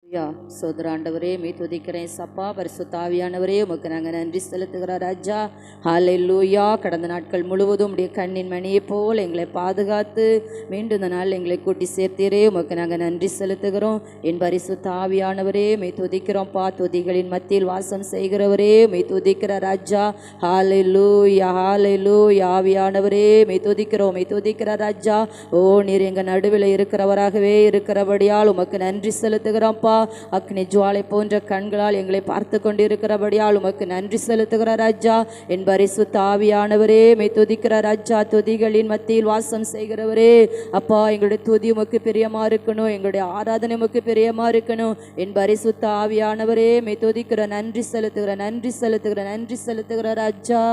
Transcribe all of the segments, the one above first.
சோதராண்டவரே மே துதிக்கிறேன் சப்பா. பரிசுத்த ஆவியானவரே உமக்கு நாங்கள் நன்றி செலுத்துகிறோம் ராஜா. ஹல்லேலூயா. கடந்த நாட்கள் முழுவதும் உடைய கண்ணின் மணியை போல் எங்களை பாதுகாத்து மீண்டும் இந்த நாள் எங்களை கூட்டி சேர்த்தீரே உமக்கு நாங்கள் நன்றி செலுத்துகிறோம். என் பரிசுத்த ஆவியானவரே மே துதிக்கிறோம்ப்பா. துதிகளின் மத்தியில் வாசம் செய்கிறவரே மே துதிக்கிற ராஜா. ஹல்லேலூயா ஹல்லேலூயா. ஆவியானவரே மே துதிக்கிறோம் மே துதிக்கிற ராஜா. ஓ நீர் எங்கள் நடுவில் இருக்கிறவராகவே இருக்கிறபடியால் உமக்கு நன்றி செலுத்துகிறோம்ப்பா. அக்னி ஜுவாலை போன்ற கண்களால் எங்களை பார்த்து கொண்டிருக்கிறபடியால் உமக்கு நன்றி செலுத்துகிற ராஜா. என் பரிசுத்த ஆவியானவரே மே துதிக்கிற ராஜா. துதிகளின் மத்தியில் வாசம் செய்கிறவரே அப்பா, எங்களுடைய துதி உமக்கு பிரியமா இருக்கணும், எங்களுடைய ஆராதனை உமக்கு பிரியமா இருக்கணும். என் பரிசுத்த ஆவியானவரே மே துதிக்கிற நன்றி செலுத்துகிற நன்றி செலுத்துகிற நன்றி செலுத்துகிற ராஜா.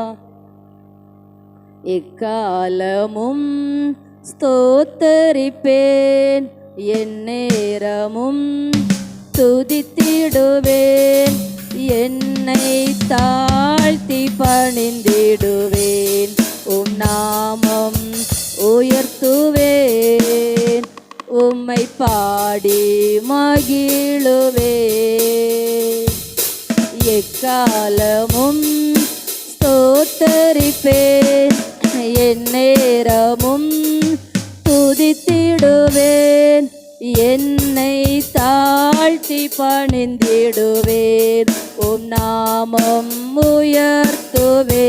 எக்காலமும் ஸ்தோத்தரிப்பேன், என் நேரமும் துதித்திடுவேன், என்னை தாழ்த்தி பணிந்திடுவேன், உம் நாமம் உயர்த்துவேன், உம்மை பாடி மகிழுவேன். எக்காலமும் ஸ்தோத்தரிப்பேன், என் நேரமும் துதித்திடுவேன், என்னை தாழ்த்தி பணிந்திடுவேன், உம் நாமம் உயர்த்துவேன்,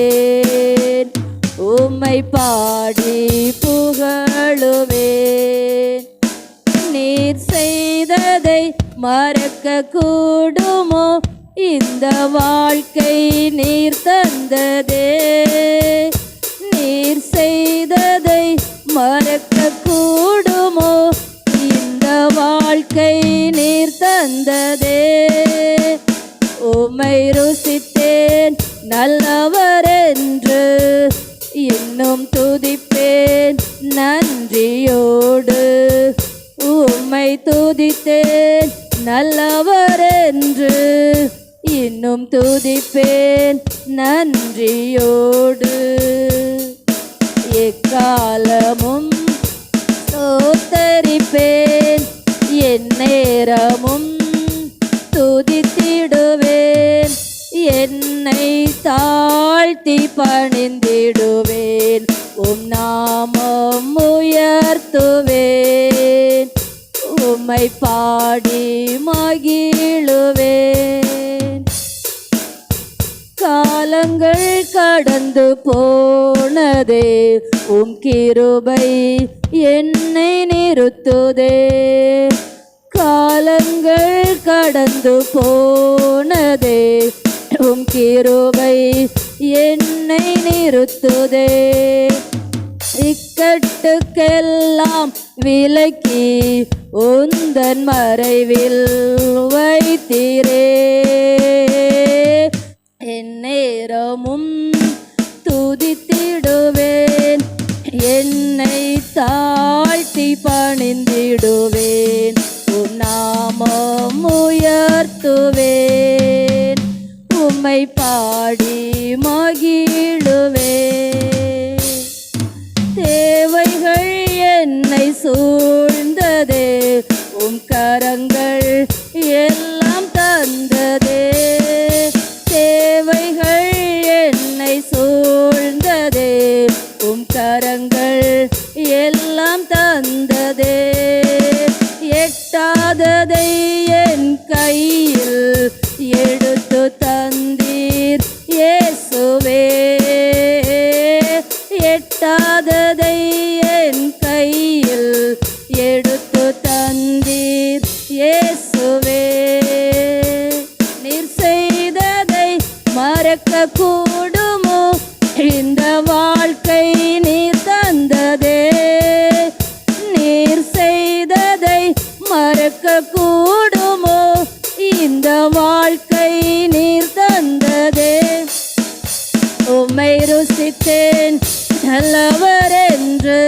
உம்மை பாடி புகழுவேன். நீர் செய்ததை மறக்க கூடுமோ, இந்த வாழ்க்கை நீர் தந்ததே. நீர் செய்ததை மறக்க கூடுமோ, இந்த வாழ்க்கை நீர் தந்ததே. உம்மை ருசித்தேன் நல்லவர் என்று, இன்னும் துதிப்பேன் நன்றியோடு. உம்மை துதித்தேன் நல்லவர் என்று, இன்னும் துதிப்பேன் நன்றியோடு. எக்காலமும் ஸ்தோத்தரிப்பேன், என் நேரமும் துதித்திடுவேன், என்னை தாழ்த்தி பணிந்திடுவேன், உம் நாமம் உயர்த்துவேன், உம்மை பாடி மகிழுவேன். காலங்கள் கடந்து போனதே, உம் கிருபை என்னை நிறுத்துதே. காலங்கள் கடந்து போனதே, உம் கிருபை என்னை நிறுத்துதே. இக்கட்டுக்கெல்லாம் விலக்கி உந்தன் மறைவில் வைத்தீரே. என் நேரமும் துதித்திடுவேன், என்னை தாழ்த்தி பணிந்திடுவேன், உம் நாமம் உயர்த்துவேன், உம்மை பாடி மகிழுவேன். தேவைகள் என்னை சூழ்ந்ததே, உம் கரங்கள் எல்லாம் தந்ததே. தேவைகள் என்னை சூழ்ந்ததே, உம் கரங்கள் எல்லாம் தந்ததே. எட்டாததை என் கையில் எடுத்து தந்தீர் இயேசுவே. எட்டாததை என் கையில் எடுத்து தந்தீர் இயேசுவே. நீர் செய்ததை மறக்க கூடுமோ, இந்த வாழ்க்கை நீர் தந்ததே. நீர் செய்ததை மறக்க கூடுமோ, இந்த வாழ்க்கை நீர் தந்ததே. உம்மை ருசித்தேன் நல்லவர் என்று,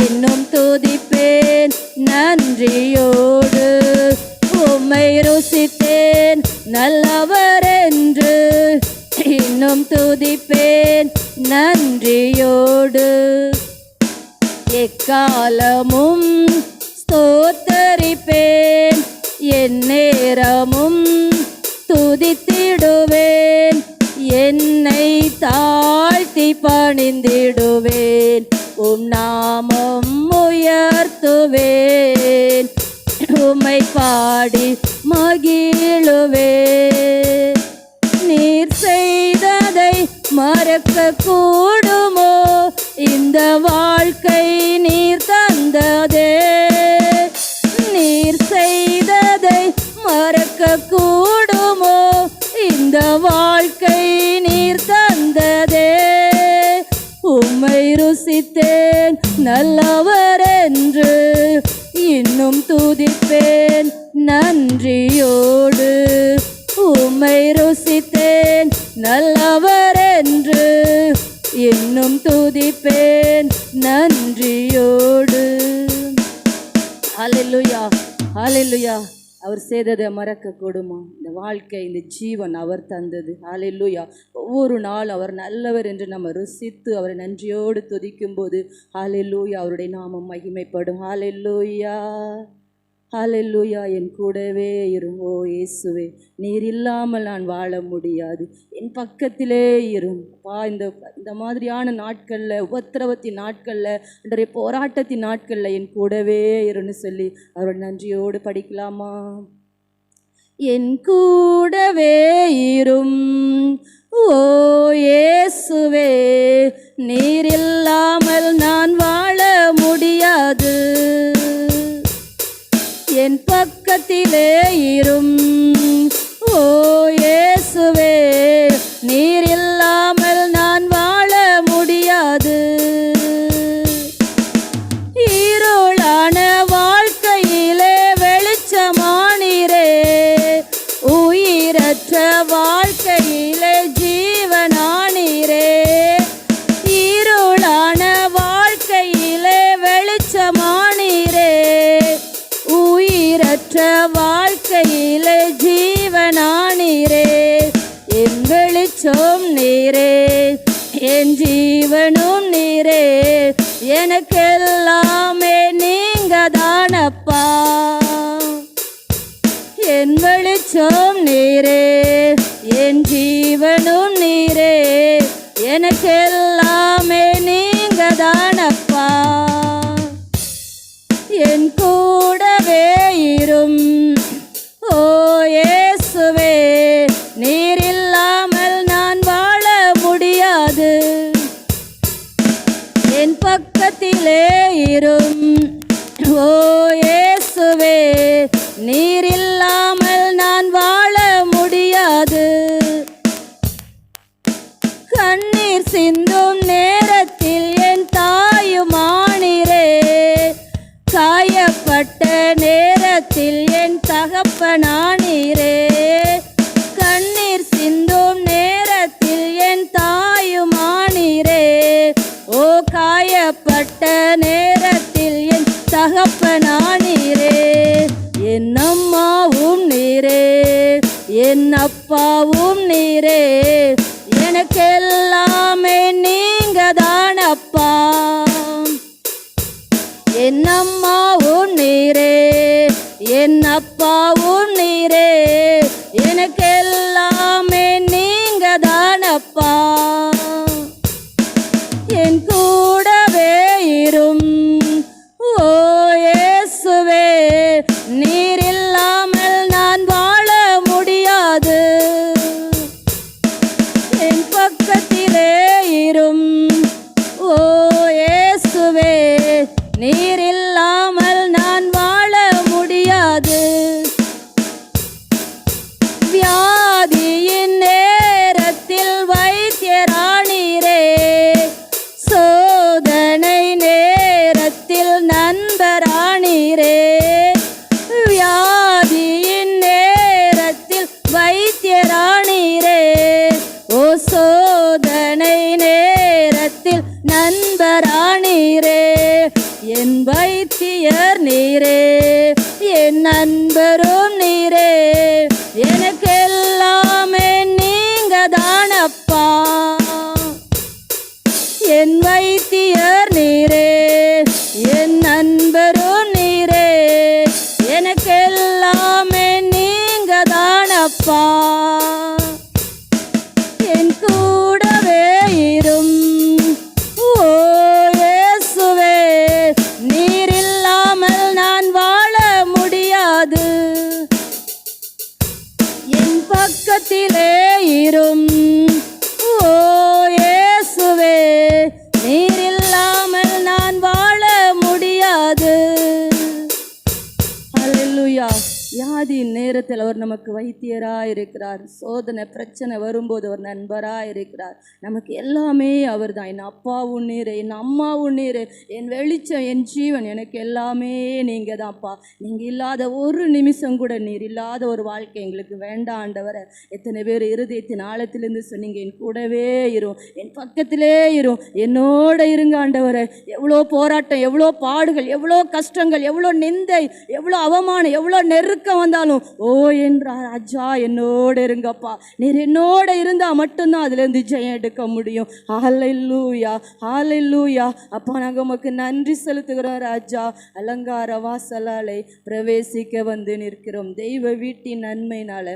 இன்னும் துதிப்பேன் நன்றியோடு. உம்மை ருசித்தேன் நல்லவர் என்று, இன்னும் துதிப்பேன் நன்றியோடு. எக்காலமும் ஸ்தோத்தரிப்பேன், என் நேரமும் துதித்திடுவேன், என்னை தாழ்த்தி பணிந்திடுவேன், உம் நாமம் உயர்த்துவேன், உம்மை பாடி மகிழுவேன். நீர் செய்ததை மறக்க கூடுமோ, இந்த வாழ்க்கை நீர் தந்ததே. நீர் செய்ததை மறக்க கூடுமோ, இந்த வாழ்க்கை நீர் தந்ததே. உம்மை ருசித்தேன் நல்லவர் என்று, இன்னும் துதிப்பேன் நன்றியோடு. உம்மை ருசித்தேன் நல்லவர் என்று, இன்னும் துதிப்பேன் நன்றியோடு. ஹல்லேலூயா, ஹல்லேலூயா. அவர் செய்ததை மறக்க கூடுமா? இந்த வாழ்க்கை, இந்த ஜீவன் அவர் தந்தது. ஹல்லேலூயா. ஒவ்வொரு நாள் அவர் நல்லவர் என்று நம்ம ருசித்து அவரை நன்றியோடு துதிக்கும் போது ஹல்லேலூயா அவருடைய நாமம் மகிமைப்படும். ஹல்லேலூயா, ஹல்லேலூயா. என் கூடவே இருங்கோ இயேசுவே, நீர் இல்லாமல் நான் வாழ முடியாது, என் பக்கத்திலே இரும் பா. இந்த மாதிரியான நாட்களில், உபத்திரவத்தின் நாட்களில், அன்றைய போராட்டத்தின் நாட்களில் என் கூடவே இருன்னு சொல்லி அவரோட நன்றியோடு படிக்கலாமா? என் கூடவே இரும் ஓ இயேசுவே, நீர் இல்லாமல் நான் வாழ முடியாது, என் பக்கத்திலே இரும் ஓ இயேசுவே, நீர் இல்லாமல் நான் வாழ முடியாது. இருளான வாழ்க்கையிலே வெளிச்சமானீரே, உயிரற்ற வாழ்க்கையிலே ஜீவனானீரே. இருளான வாழ்க்கையிலே வெளிச்சமானீரே, உயிரற்ற வாழ்க்கையிலே ஜீவனானீரே. என் வெளிச்சம் நீரே, என் ஜீவனும் நீரே, எனக்கெல்லாமே நீங்க தானப்பா. என் வெளிச்சம் நீரே, என் ஜீவனும் நீரே, எனக்கெல்லாமே நீங்க தானப்பா. என் கூடவே இரும் ஓ இயேசுவே, நீர் இல்லாமல் நான் வாழ முடியாது, என் பக்கத்திலே இரும் ஓ இயேசுவே, நீர் இல்லாமல் நான் வாழ முடியாது. கண்ணீர் சிந்தும் நேரத்தில் என் தாயுமானீரே, காயப்பட்ட நேரத்தில் என் தகப்பனானீரே. கண்ணீர் சிந்தும் நேரத்தில் என் தாயுமானீரே, ஓ காயப்பட்ட நேரத்தில் என் தகப்பனானீரே. என் அம்மாவும் நீரே, என் அப்பாவும் நீரே, எனக்கெல்லாமே நீங்க தானப்பா. என் அம்மாவும் நீரே, என் அப்பாவும் நீரே, எனக்கெல்லாமே நீங்க தானப்பா. என் கூடவே இரும் ஓ இயேசுவே, நீர் இல்லாமல் நான் வாழ முடியாது, என் பக்கத்திலே இரும் ஓ இயேசுவே, நீர் இல்லாமல் நான் வாழ முடியாது. அப்பா என் கூடவே இரும். ஓ இயேசுவே, நீர் இல்லாமல் நான் வாழ முடியாது. என் பக்கத்திலே இரும். ஓ இயேசுவே, நீர் இல்லாமல் நான் வாழ முடியாது. அல்லேலூயா. வியாதியின் நேரத்தில் அவர் நமக்கு வைத்தியராக இருக்கிறார். சோதனை பிரச்சனை வரும்போது அவர் நண்பராக இருக்கிறார். நமக்கு எல்லாமே அவர் தான். என் அப்பா உன்னீர், என் அம்மா உன்னீர், என் வெளிச்சம், என் ஜீவன், எனக்கு எல்லாமே நீங்கள் தான்ப்பா. நீங்கள் இல்லாத ஒரு நிமிஷம் கூட, நீர் இல்லாத ஒரு வாழ்க்கை எங்களுக்கு வேண்டாம் ஆண்டவரை. எத்தனை பேர் இருதயத்தின் ஆழத்திலிருந்து சொன்னீங்க, என் கூடவே இரும், என் பக்கத்திலே இரும், என்னோட இருங்க ஆண்டவரை. எவ்வளோ போராட்டம், எவ்வளோ பாடுகள், எவ்வளோ கஷ்டங்கள், எவ்வளோ நிந்தை, எவ்வளோ அவமானம், எவ்வளோ நெருக்கம் வந்தாலும், ஓ என் ராஜா என்னோட இருங்கப்பா. நீர் என்னோட இருந்தா மட்டும்தான் அதுலேருந்து ஜெயம் எடுக்க முடியும். ஹல்லேலூயா, ஹல்லேலூயா. அப்பா நாங்கள் உமக்கு நன்றி செலுத்துகிறோம் ராஜா. அலங்கார வாசலாலை பிரவேசிக்க வந்து நிற்கிறோம். தெய்வ வீட்டின் நன்மையினால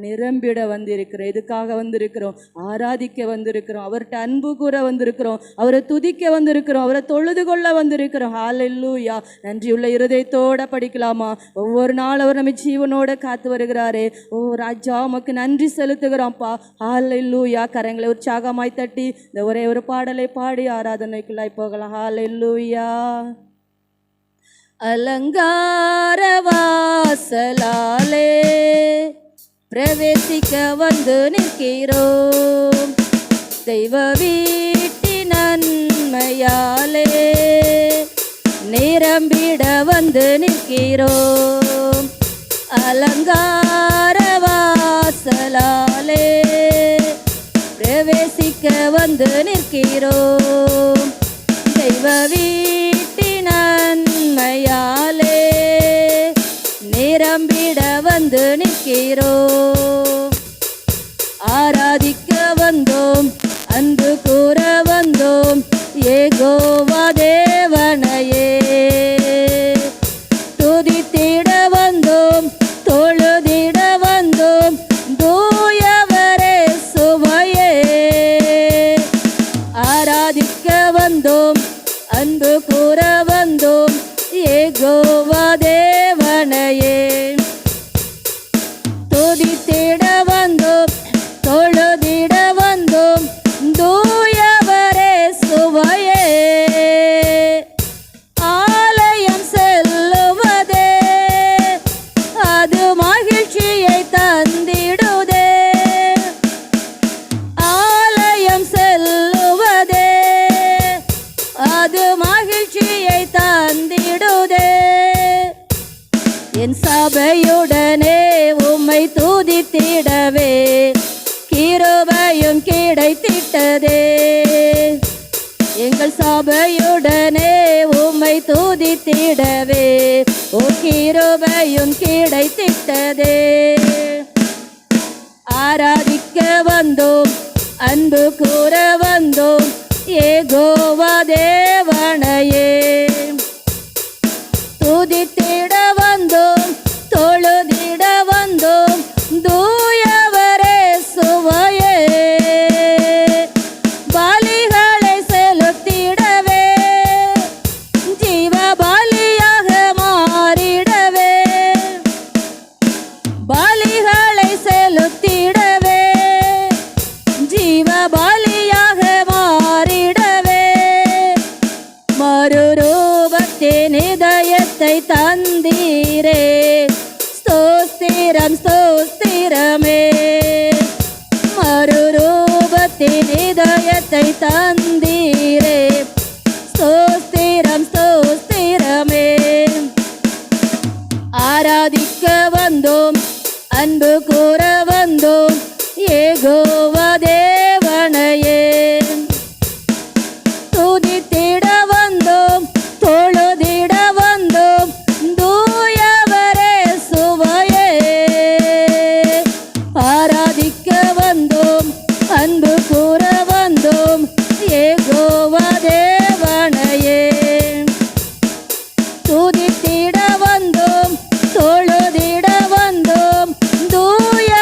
நிரம்பிட வந்திருக்கிறோம். எதுக்காக வந்திருக்கிறோம்? ஆராதிக்க வந்திருக்கிறோம். அவர்கிட்ட அன்பு கூற வந்திருக்கிறோம். அவரை துதிக்க வந்திருக்கிறோம். அவரை தொழுது கொள்ள வந்திருக்கிறோம். ஹல்லேலூயா. நன்றியுள்ள இருதயத்தோட படிக்கலாமா? ஒவ்வொரு நாள் அவர் நம்ம ஜீவனோட காத்து வருகிறாரே. ஓ ராஜா, உமக்கு நன்றி செலுத்துகிறோம்ப்பா. ஹல்லேலூயா. கரங்களை உற்சாகமாய் தட்டி இந்த ஒரே ஒரு பாடலை பாடி ஆராதனைக்குள்ளாய் போகலாம். ஹல்லேலூயா. அலங்கார வாசலாலே பிரவேசிக்க வந்து நிற்கிறோம். தெய்வ வீட்டின் நன்மையாலே நிரம்பிட வந்து நிற்கிறோம். அலங்கார வாசலாலே பிரவேசிக்க வந்து நிற்கிறோம். தெய்வ வீட்டின் நன்மையாலே நிரம்பிட வந்து நிற்கிறோம். ஆராதிக்க வந்தோம், அன்பு கூற வந்தோம், யெகோவா தேவனையே. துதித்திட வந்தோம், தொழுதிட வந்தோம், தூயவரே சுவையே. ஆராதிக்க வந்தோம், அன்பு கூற வந்தோம், யெகோவா தேவனையே. துதித்திட வந்தோம், தொழுதிட வந்தோம், தூயவரே சுவையே. ஆலயம் செல்லுவதே அது மகிழ்ச்சியை தந்திடுதே. ஆலயம் செல்லுவதே அது மகிழ்ச்சியை தந்திடுதே. என் சபையுடனே உம்மை துதித்திடவே கிருபையும் கிடைத்திட்டதே. எங்கள் சபையுடனே உம்மை துதித்திடவே ஓ கிருபையும் கிடைத்திட்டதே. ஆராதிக்க வந்தோம், அன்பு கூற வந்தோம், யெகோவா தேவனையே. துதித்திட வந்தோம், தொழுதிட வந்தோம், தூயவரே சுவையே. பலிகளை செலுத்திடவே, ஜீவ பலியாக மாறிடவே. பலிகளை செலுத்திடவே, ஜீவ பலியாக மாறிடவே. மறுரூபத்தின் இதயத்தை தந்தீரே, ஸ்தோத்திரம் ஸ்தோத்திரமே. மறுரூபத்தின் இதயத்தை தந்தீரே, ஸ்தோத்திரம் ஸ்தோத்திரமே. ஆராதிக்க வந்தோம், அன்பு கூற வந்தோம், யெகோவா தேவனையே. துதித்திட வந்தோம், தொழுதிட வந்தோம், தூயவரே சுவையே. ஆராதிக்க வந்தோம், அன்பு கூற வந்தோம், யெகோவா தேவனையே. துதித்திட வந்தோம், தொழுதிட வந்தோம், தூய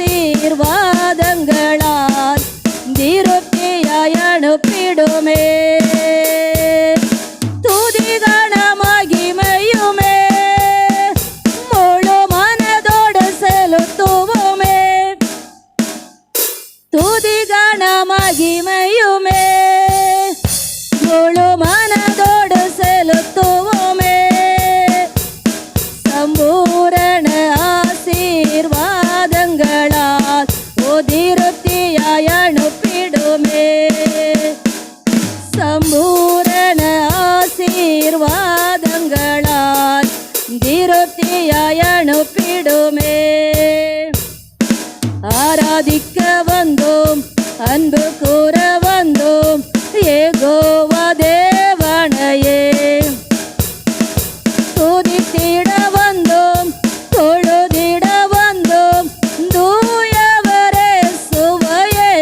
ஆசீர்வாதங்களால் திருப்தியாய் அனுப்பிடுமே. துதி கன மகிமையுமே முழு மனதோடு செலுத்துவோமே. துதி கன மகிமையுமே முழு மனதோடு செலுத்துவோமே. சம்பூரண ஆசீர்வாதங்களால் திருப்தியாய் அனுப்பிடுமே. சம்பூரண ஆசீர்வாதங்களால் திருப்தியாய் அனுப்பிடுமே. ஆராதிக்க வந்தோம், அன்பு கூற வந்தோம், யெகோவா தேவனையே. துதித்திட வந்தோம், தொழுதிட வந்தோம், தூயவரே சுவையே.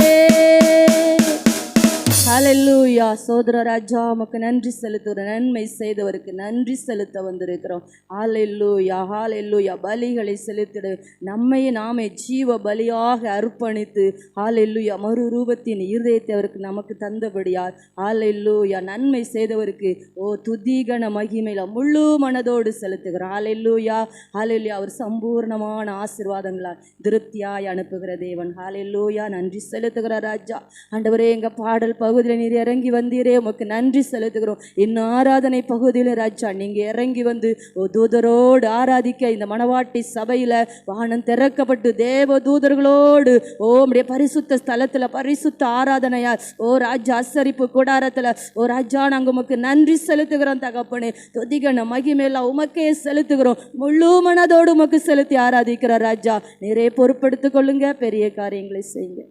ஹல்லேலூயா. சோதர ராஜா உமக்கு நன்றி செலுத்துகிறோம். நன்மை செய்தவருக்கு நன்றி செலுத்த வந்திருக்கிறோம். ஹல்லேலூயா, ஹல்லேலூயா. பலிகளை செலுத்திட நம்மையே நாமே ஜீவ பலியாக அர்ப்பணித்து ஹல்லேலூயா மறு ரூபத்தின் இருதயத்தை அவருக்கு நமக்கு தந்தபடியால் ஹல்லேலூயா நன்மை செய்தவருக்கு துதிகன மகிமையில முழு மனதோடு செலுத்துகிறோம். ஹல்லேலூயா, ஹல்லேலூயா. அவர் சம்பூர்ணமான ஆசீர்வாதங்களால் திருப்தியாய் அனுப்புகிற தேவன். ஹல்லேலூயா. நன்றி செலுத்துகிற ராஜா. ஆண்டவரே, எங்க பாடல் பகுதியில் நீர் இறங்கி வந்தீரே, உமக்கு நன்றி செலுத்துகிறோம். இன்னும் ஆராதனை பகுதியில் ராஜா நீங்க இறங்கி வந்து தூதரோடு ஆராதிக்க இந்த மணவாட்டி சபையில வானம் திறக்கப்பட்டு தேவ தூதர்களோடு உம்முடைய பரிசுத்த ஸ்தலத்துல பரிசுத்த ஆராதனையா ராஜா அசரிப்பு கூடாரத்துல ராஜா நாங்க உமக்கு நன்றி செலுத்துகிறோம் தகப்பனே. துதிகன மகிமையெல்லாம் உமக்கே செலுத்துகிறோம். முழு மனதோடு உமக்கு செலுத்தி ஆராதிக்கிற ராஜா நீரே பொறுப்படுத்திக் கொள்ளுங்க. பெரிய காரியங்களை செய்யுங்க.